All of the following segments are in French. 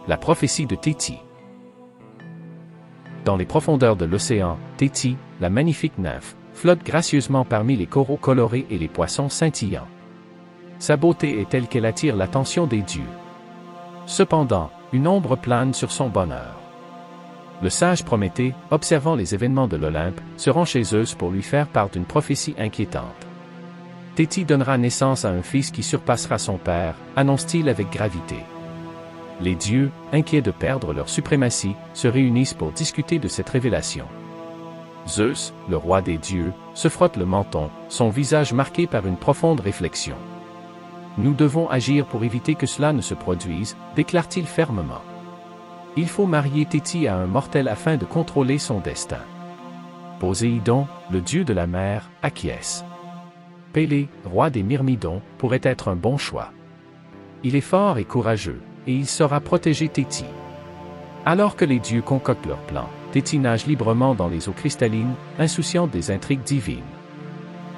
La prophétie de Téti. Dans les profondeurs de l'océan, Téti, la magnifique nymphe, flotte gracieusement parmi les coraux colorés et les poissons scintillants. Sa beauté est telle qu'elle attire l'attention des dieux. Cependant, une ombre plane sur son bonheur. Le sage Prométhée, observant les événements de l'Olympe, se rend chez Zeus pour lui faire part d'une prophétie inquiétante. Téti donnera naissance à un fils qui surpassera son père, annonce-t-il avec gravité. Les dieux, inquiets de perdre leur suprématie, se réunissent pour discuter de cette révélation. Zeus, le roi des dieux, se frotte le menton, son visage marqué par une profonde réflexion. « Nous devons agir pour éviter que cela ne se produise », déclare-t-il fermement. Il faut marier Téti à un mortel afin de contrôler son destin. Poséidon, le dieu de la mer, acquiesce. Pélée, roi des Myrmidons, pourrait être un bon choix. Il est fort et courageux, et il saura protéger Téti. Alors que les dieux concoctent leur plan, Téti nage librement dans les eaux cristallines, insouciante des intrigues divines.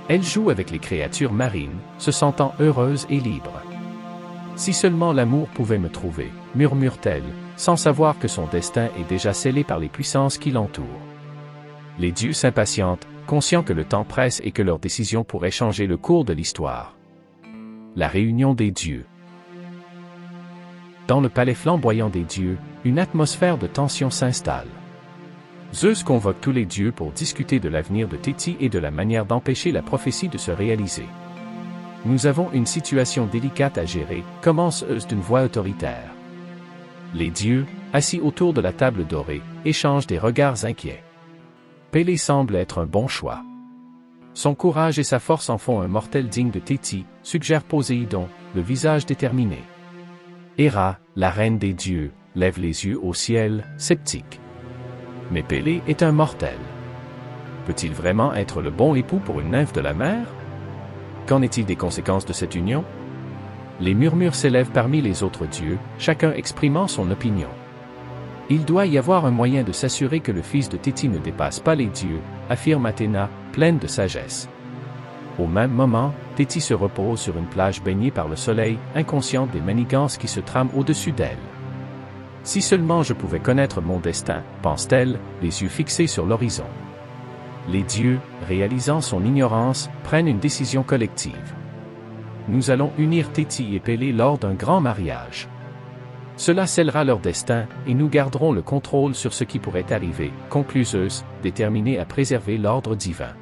Elle joue avec les créatures marines, se sentant heureuse et libre. « Si seulement l'amour pouvait me trouver », murmure-t-elle, sans savoir que son destin est déjà scellé par les puissances qui l'entourent. Les dieux s'impatientent, conscients que le temps presse et que leur décision pourrait changer le cours de l'histoire. La réunion des dieux. Dans le palais flamboyant des dieux, une atmosphère de tension s'installe. Zeus convoque tous les dieux pour discuter de l'avenir de Téti et de la manière d'empêcher la prophétie de se réaliser. « Nous avons une situation délicate à gérer », commence Zeus d'une voix autoritaire. Les dieux, assis autour de la table dorée, échangent des regards inquiets. Pélée semble être un bon choix. Son courage et sa force en font un mortel digne de Téti, suggère Poséidon, le visage déterminé. Héra, la reine des dieux, lève les yeux au ciel, sceptique. Mais Pélée est un mortel. Peut-il vraiment être le bon époux pour une nymphe de la mer? Qu'en est-il des conséquences de cette union? Les murmures s'élèvent parmi les autres dieux, chacun exprimant son opinion. Il doit y avoir un moyen de s'assurer que le fils de Téti ne dépasse pas les dieux, affirme Athéna, pleine de sagesse. Au même moment, Téti se repose sur une plage baignée par le soleil, inconsciente des manigances qui se trament au-dessus d'elle. Si seulement je pouvais connaître mon destin, pense-t-elle, les yeux fixés sur l'horizon. Les dieux, réalisant son ignorance, prennent une décision collective. Nous allons unir Téti et Pélée lors d'un grand mariage. Cela scellera leur destin, et nous garderons le contrôle sur ce qui pourrait arriver, conclut Zeus, déterminé à préserver l'ordre divin.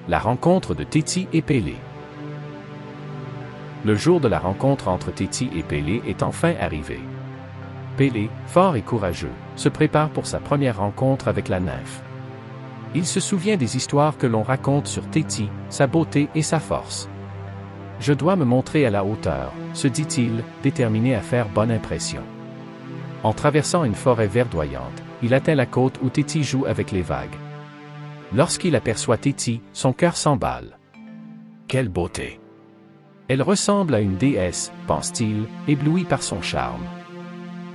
La rencontre de Téti et Pélée. Le jour de la rencontre entre Téti et Pélée est enfin arrivé. Pélée, fort et courageux, se prépare pour sa première rencontre avec la nymphe. Il se souvient des histoires que l'on raconte sur Téti, sa beauté et sa force. « Je dois me montrer à la hauteur », se dit-il, déterminé à faire bonne impression. En traversant une forêt verdoyante, il atteint la côte où Téti joue avec les vagues. Lorsqu'il aperçoit Téti, son cœur s'emballe. Quelle beauté! Elle ressemble à une déesse, pense-t-il, ébloui par son charme.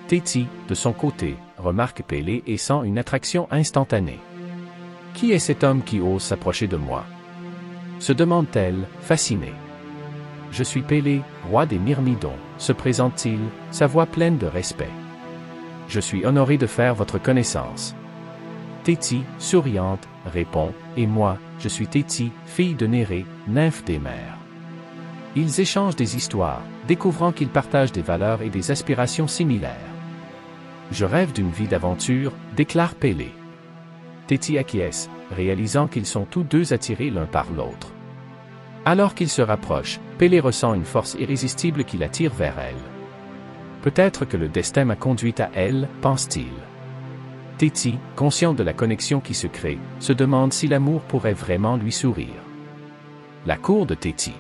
Téti, de son côté, remarque Pélée et sent une attraction instantanée. « Qui est cet homme qui ose s'approcher de moi ?» se demande-t-elle, fascinée. « Je suis Pélée, roi des Myrmidons », se présente-t-il, sa voix pleine de respect. « Je suis honoré de faire votre connaissance. » Téti, souriante, répond, « Et moi, je suis Téti, fille de Nérée, nymphe des mers. » Ils échangent des histoires, découvrant qu'ils partagent des valeurs et des aspirations similaires. « Je rêve d'une vie d'aventure », déclare Pélée. Téti acquiesce, réalisant qu'ils sont tous deux attirés l'un par l'autre. Alors qu'ils se rapprochent, Pélée ressent une force irrésistible qui l'attire vers elle. Peut-être que le destin m'a conduite à elle, pense-t-il. Téti, conscient de la connexion qui se crée, se demande si l'amour pourrait vraiment lui sourire. La cour de Téti.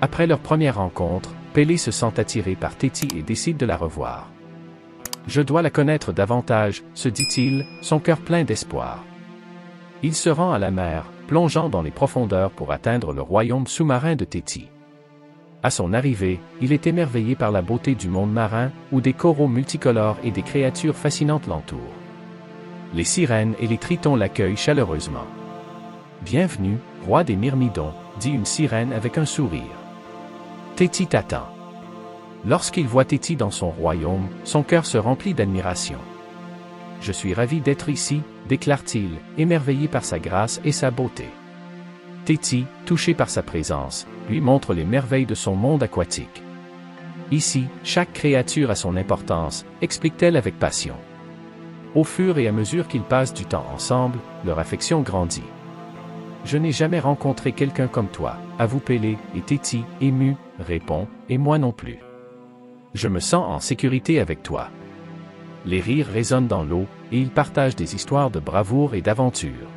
Après leur première rencontre, Pélée se sent attiré par Téti et décide de la revoir. « Je dois la connaître davantage », se dit-il, son cœur plein d'espoir. Il se rend à la mer, plongeant dans les profondeurs pour atteindre le royaume sous-marin de Téti. À son arrivée, il est émerveillé par la beauté du monde marin, où des coraux multicolores et des créatures fascinantes l'entourent. Les sirènes et les tritons l'accueillent chaleureusement. « Bienvenue, roi des Myrmidons », dit une sirène avec un sourire. Téti t'attend. Lorsqu'il voit Téti dans son royaume, son cœur se remplit d'admiration. « Je suis ravi d'être ici », déclare-t-il, émerveillé par sa grâce et sa beauté. Téti, touché par sa présence, lui montre les merveilles de son monde aquatique. Ici, chaque créature a son importance, explique-t-elle avec passion. Au fur et à mesure qu'ils passent du temps ensemble, leur affection grandit. « Je n'ai jamais rencontré quelqu'un comme toi », avoue Pélé, et Téti, ému, répond, « Et moi non plus. Je me sens en sécurité avec toi. » Les rires résonnent dans l'eau, et ils partagent des histoires de bravoure et d'aventure.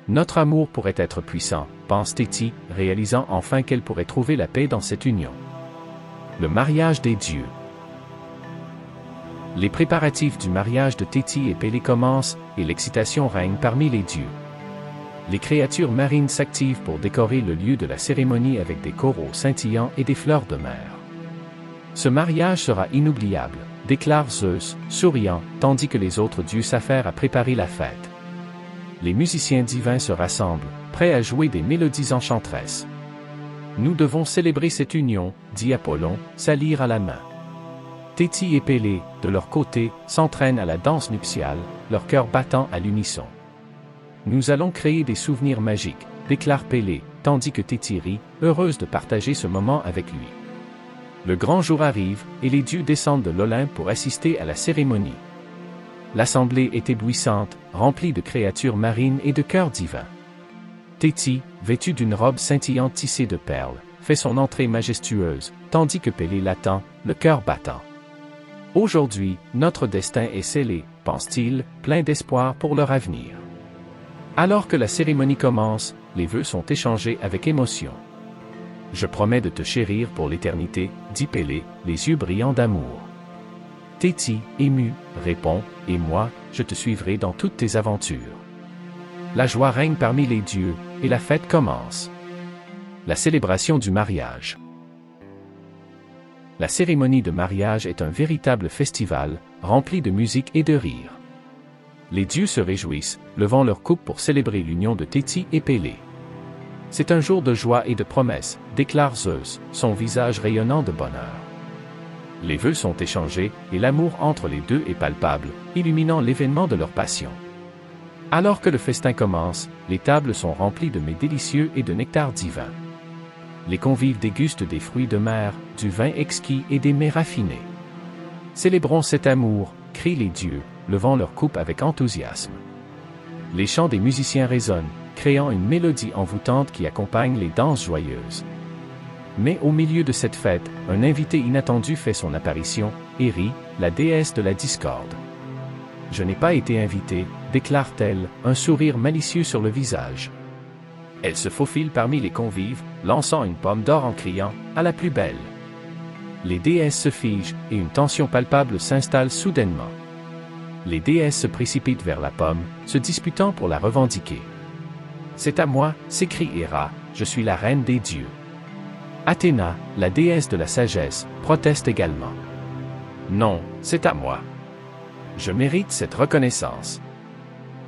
Notre amour pourrait être puissant, pense Téti, réalisant enfin qu'elle pourrait trouver la paix dans cette union. Le mariage des dieux. Les préparatifs du mariage de Téti et Pélé commencent, et l'excitation règne parmi les dieux. Les créatures marines s'activent pour décorer le lieu de la cérémonie avec des coraux scintillants et des fleurs de mer. Ce mariage sera inoubliable, déclare Zeus, souriant, tandis que les autres dieux s'affairent à préparer la fête. Les musiciens divins se rassemblent, prêts à jouer des mélodies enchanteresses. Nous devons célébrer cette union, dit Apollon, sa lyre à la main. Téti et Pélé, de leur côté, s'entraînent à la danse nuptiale, leur cœur battant à l'unisson. Nous allons créer des souvenirs magiques, déclare Pélé, tandis que Téti rit, heureuse de partager ce moment avec lui. Le grand jour arrive, et les dieux descendent de l'Olympe pour assister à la cérémonie. L'assemblée est éblouissante, remplie de créatures marines et de cœurs divins. Téti, vêtu d'une robe scintillante tissée de perles, fait son entrée majestueuse, tandis que Pélé l'attend, le cœur battant. Aujourd'hui, notre destin est scellé, pense-t-il, plein d'espoir pour leur avenir. Alors que la cérémonie commence, les vœux sont échangés avec émotion. « Je promets de te chérir pour l'éternité », dit Pélé, les yeux brillants d'amour. Téti, ému, répond, « Et moi, je te suivrai dans toutes tes aventures. » La joie règne parmi les dieux, et la fête commence. La célébration du mariage. La cérémonie de mariage est un véritable festival, rempli de musique et de rires. Les dieux se réjouissent, levant leur coupe pour célébrer l'union de Téti et Pélé. C'est un jour de joie et de promesses, déclare Zeus, son visage rayonnant de bonheur. Les vœux sont échangés, et l'amour entre les deux est palpable, illuminant l'événement de leur passion. Alors que le festin commence, les tables sont remplies de mets délicieux et de nectar divin. Les convives dégustent des fruits de mer, du vin exquis et des mets raffinés. Célébrons cet amour, crient les dieux, levant leur coupe avec enthousiasme. Les chants des musiciens résonnent, créant une mélodie envoûtante qui accompagne les danses joyeuses. Mais au milieu de cette fête, un invité inattendu fait son apparition, Éri, la déesse de la discorde. « Je n'ai pas été invitée », déclare-t-elle, un sourire malicieux sur le visage. Elle se faufile parmi les convives, lançant une pomme d'or en criant « À la plus belle !» Les déesses se figent, et une tension palpable s'installe soudainement. Les déesses se précipitent vers la pomme, se disputant pour la revendiquer. « C'est à moi », s'écrie Héra, « je suis la reine des dieux. » Athéna, la déesse de la sagesse, proteste également. « Non, c'est à moi. Je mérite cette reconnaissance. »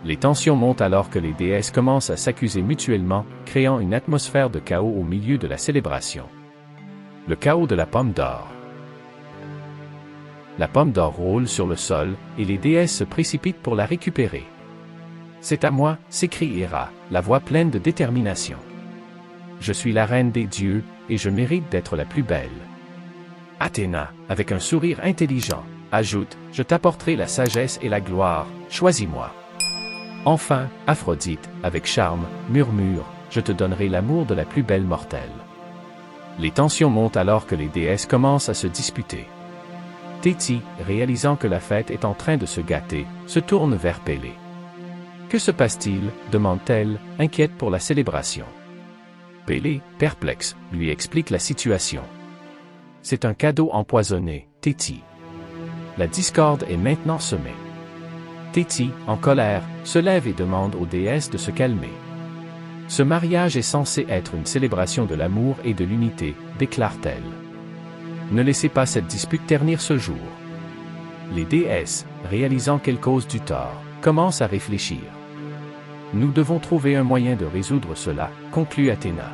Les tensions montent alors que les déesses commencent à s'accuser mutuellement, créant une atmosphère de chaos au milieu de la célébration. Le chaos de la pomme d'or. La pomme d'or roule sur le sol, et les déesses se précipitent pour la récupérer. « C'est à moi », s'écrie Héra, la voix pleine de détermination. « Je suis la reine des dieux, et je mérite d'être la plus belle. » Athéna, avec un sourire intelligent, ajoute « Je t'apporterai la sagesse et la gloire, choisis-moi. » Enfin, Aphrodite, avec charme, murmure « Je te donnerai l'amour de la plus belle mortelle. » Les tensions montent alors que les déesses commencent à se disputer. Téti, réalisant que la fête est en train de se gâter, se tourne vers Pélé. « Que se passe-t-il » demande-t-elle, inquiète pour la célébration. Pélé, perplexe, lui explique la situation. « C'est un cadeau empoisonné, Téti. La discorde est maintenant semée. » Téti, en colère, se lève et demande aux déesses de se calmer. « Ce mariage est censé être une célébration de l'amour et de l'unité, déclare-t-elle. Ne laissez pas cette dispute ternir ce jour. » Les déesses, réalisant qu'elles causent du tort, commencent à réfléchir. « Nous devons trouver un moyen de résoudre cela, conclut Athéna.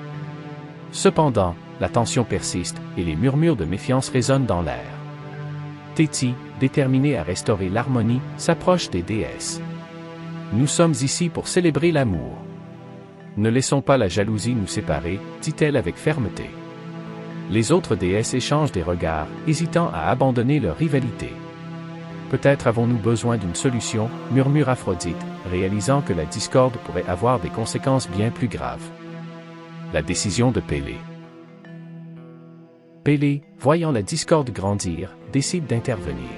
Cependant, la tension persiste, et les murmures de méfiance résonnent dans l'air. Téti, déterminé à restaurer l'harmonie, s'approche des déesses. Nous sommes ici pour célébrer l'amour. Ne laissons pas la jalousie nous séparer, dit-elle avec fermeté. Les autres déesses échangent des regards, hésitant à abandonner leur rivalité. Peut-être avons-nous besoin d'une solution, murmure Aphrodite, réalisant que la discorde pourrait avoir des conséquences bien plus graves. La décision de Pélée. Pélée, voyant la discorde grandir, décide d'intervenir.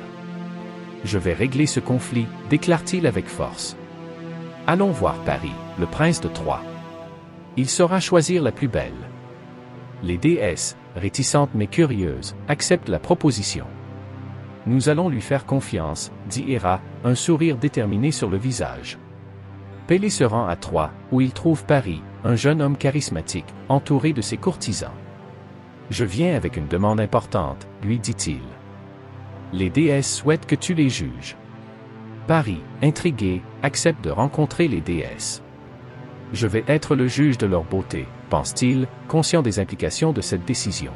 « Je vais régler ce conflit », déclare-t-il avec force. « Allons voir Paris, le prince de Troie. Il saura choisir la plus belle. » Les déesses, réticentes mais curieuses, acceptent la proposition. « Nous allons lui faire confiance », dit Héra, un sourire déterminé sur le visage. Pélée se rend à Troie, où il trouve Paris, un jeune homme charismatique, entouré de ses courtisans. « Je viens avec une demande importante, » lui dit-il. « Les déesses souhaitent que tu les juges. » Paris, intrigué, accepte de rencontrer les déesses. « Je vais être le juge de leur beauté, » pense-t-il, conscient des implications de cette décision.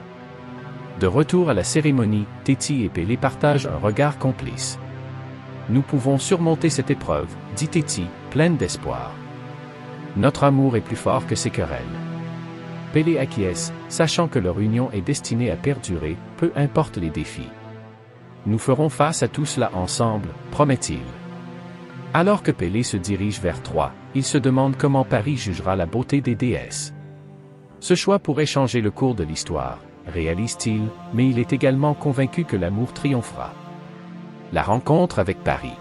De retour à la cérémonie, Téti et Pélée partagent un regard complice. « Nous pouvons surmonter cette épreuve, » dit Téti, pleine d'espoir. « Notre amour est plus fort que ces querelles. » Pélée acquiesce, sachant que leur union est destinée à perdurer, peu importe les défis. « Nous ferons face à tout cela ensemble, » promet-il. Alors que Pélée se dirige vers Troie, il se demande comment Paris jugera la beauté des déesses. Ce choix pourrait changer le cours de l'histoire, réalise-t-il, mais il est également convaincu que l'amour triomphera. La rencontre avec Paris.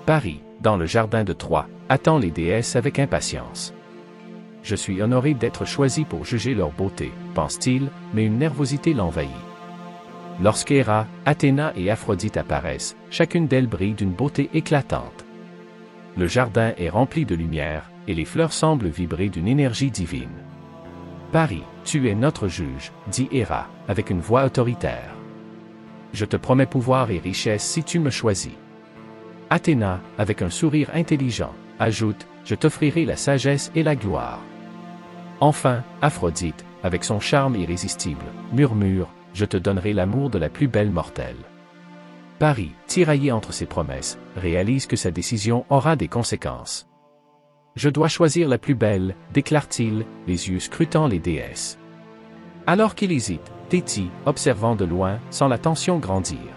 Paris, dans le jardin de Troie, attend les déesses avec impatience. « Je suis honoré d'être choisi pour juger leur beauté, » pense-t-il, mais une nervosité l'envahit. Lorsqu'Héra, Athéna et Aphrodite apparaissent, chacune d'elles brille d'une beauté éclatante. Le jardin est rempli de lumière, et les fleurs semblent vibrer d'une énergie divine. « Paris, tu es notre juge, » dit Héra, avec une voix autoritaire. « Je te promets pouvoir et richesse si tu me choisis. » Athéna, avec un sourire intelligent, ajoute, « Je t'offrirai la sagesse et la gloire. » Enfin, Aphrodite, avec son charme irrésistible, murmure, « Je te donnerai l'amour de la plus belle mortelle. » Paris, tiraillé entre ses promesses, réalise que sa décision aura des conséquences. « Je dois choisir la plus belle, » déclare-t-il, les yeux scrutant les déesses. Alors qu'il hésite, Téti, observant de loin, sent la tension grandir.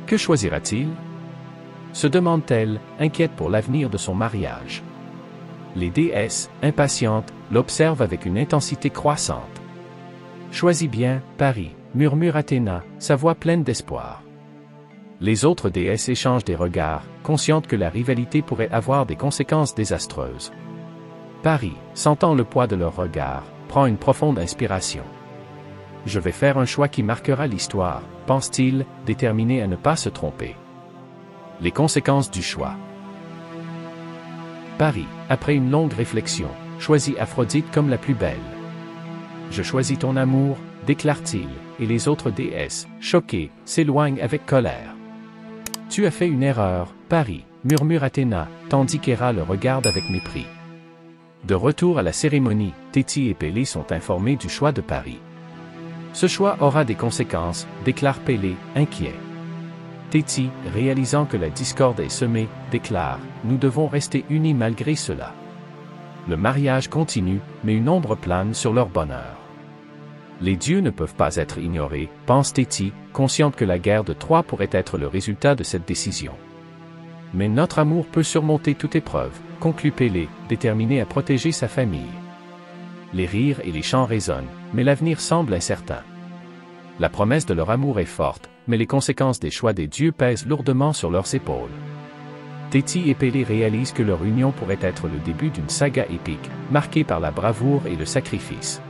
Que choisira-t-il? Se demande-t-elle, inquiète pour l'avenir de son mariage. Les déesses, impatientes, l'observent avec une intensité croissante. « Choisis bien, Paris, » murmure Athéna, sa voix pleine d'espoir. Les autres déesses échangent des regards, conscientes que la rivalité pourrait avoir des conséquences désastreuses. Paris, sentant le poids de leurs regards, prend une profonde inspiration. « Je vais faire un choix qui marquera l'histoire, » pense-t-il, déterminé à ne pas se tromper. Les conséquences du choix. Paris, après une longue réflexion, choisit Aphrodite comme la plus belle. « Je choisis ton amour, » déclare-t-il, et les autres déesses, choquées, s'éloignent avec colère. « Tu as fait une erreur, Paris, » murmure Athéna, tandis qu'Héra le regarde avec mépris. De retour à la cérémonie, Téti et Pélée sont informés du choix de Paris. « Ce choix aura des conséquences, » déclare Pélée, inquiet. Téti, réalisant que la discorde est semée, déclare « Nous devons rester unis malgré cela. » Le mariage continue, mais une ombre plane sur leur bonheur. Les dieux ne peuvent pas être ignorés, pense Téti, consciente que la guerre de Troie pourrait être le résultat de cette décision. Mais notre amour peut surmonter toute épreuve, conclut Pélée, déterminée à protéger sa famille. Les rires et les chants résonnent, mais l'avenir semble incertain. La promesse de leur amour est forte, mais les conséquences des choix des dieux pèsent lourdement sur leurs épaules. Téti et Pélée réalisent que leur union pourrait être le début d'une saga épique, marquée par la bravoure et le sacrifice.